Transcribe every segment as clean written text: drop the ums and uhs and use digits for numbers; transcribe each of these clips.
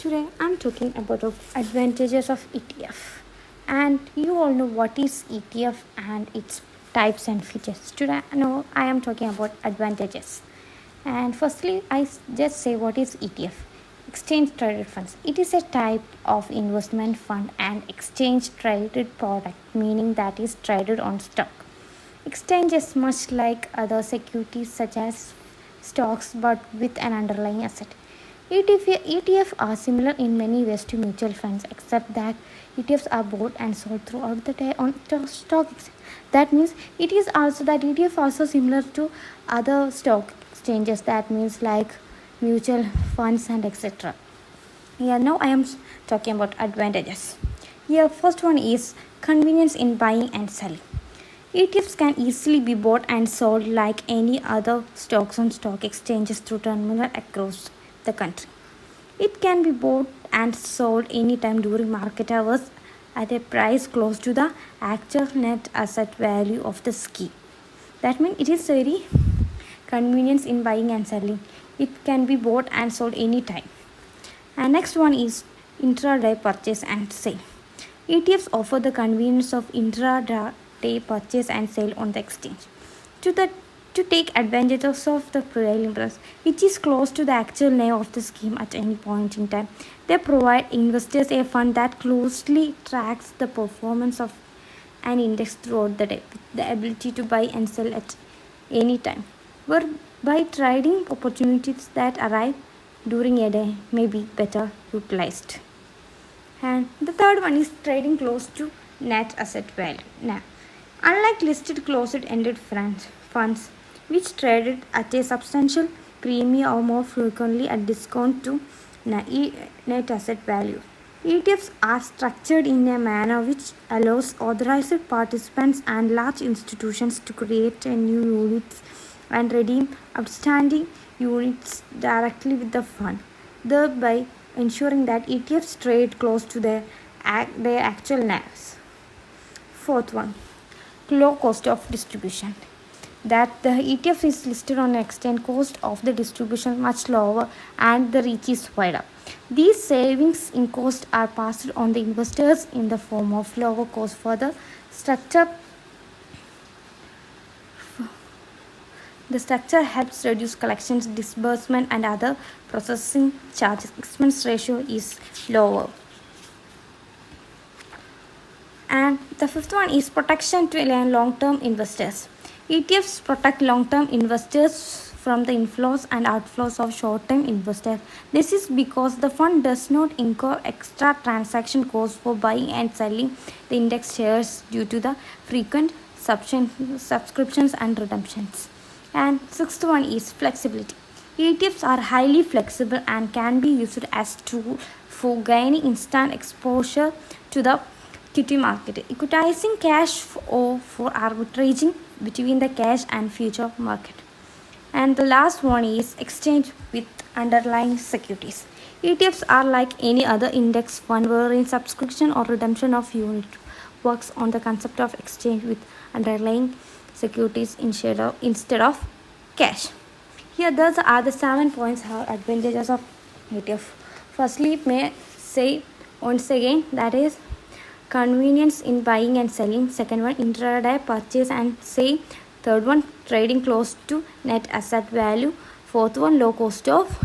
Today I'm talking about the advantages of ETF. And you all know what is ETF and its types and features. Today I am talking about advantages. And firstly, just say what is ETF. Exchange traded funds. It is a type of investment fund and exchange traded product, meaning that is traded on stock. Exchange is much like other securities such as stocks but with an underlying asset. ETF are similar in many ways to mutual funds except that ETFs are bought and sold throughout the day on stock exchange. That means it is also that ETF also similar to other stock exchanges. That means like mutual funds and etc. Yeah, now I am talking about advantages. Here, first one is convenience in buying and selling. ETFs can easily be bought and sold like any other stocks on stock exchanges through terminals across the country. It can be bought and sold anytime during market hours at a price close to the actual net asset value of the scheme. That means it is very convenience in buying and selling. It can be bought and sold anytime. And next one is intraday purchase and sale. ETFs offer the convenience of intraday purchase and sale on the exchange. To take advantage of the prevailing price, which is close to the actual name of the scheme at any point in time, they provide investors a fund that closely tracks the performance of an index throughout the day, with the ability to buy and sell at any time, whereby trading opportunities that arrive during a day may be better utilized. And the third one is trading close to net asset value. Now, unlike listed closed-ended funds, which traded at a substantial premium or more frequently at discount to net asset value, ETFs are structured in a manner which allows authorized participants and large institutions to create new units and redeem outstanding units directly with the fund, thereby ensuring that ETFs trade close to their actual NAVs. Fourth one, low cost of distribution. That the ETF is listed on an exchange, cost of the distribution much lower and the reach is wider. These savings in cost are passed on the investors in the form of lower cost for the structure. The structure helps reduce collections, disbursement and other processing charges. Expense ratio is lower. And the fifth one is protection to long-term investors. ETFs protect long-term investors from the inflows and outflows of short-term investors. This is because the fund does not incur extra transaction costs for buying and selling the index shares due to the frequent subscriptions and redemptions. And sixth one is flexibility. ETFs are highly flexible and can be used as tool for gaining instant exposure to the equity market, equitizing cash or for arbitraging between the cash and future market. And the last one is exchange with underlying securities. ETFs are like any other index fund wherein subscription or redemption of unit works on the concept of exchange with underlying securities instead of cash. Here those are the 7 points or advantages of ETF. Firstly, may say once again, that is convenience in buying and selling. Second one, intraday purchase and sale. Third one, trading close to net asset value. Fourth one, low cost of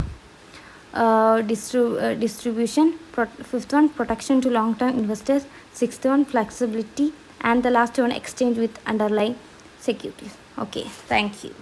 distribution. Fifth one, protection to long-term investors. Sixth one, flexibility. And the last one, exchange with underlying securities. Okay, thank you.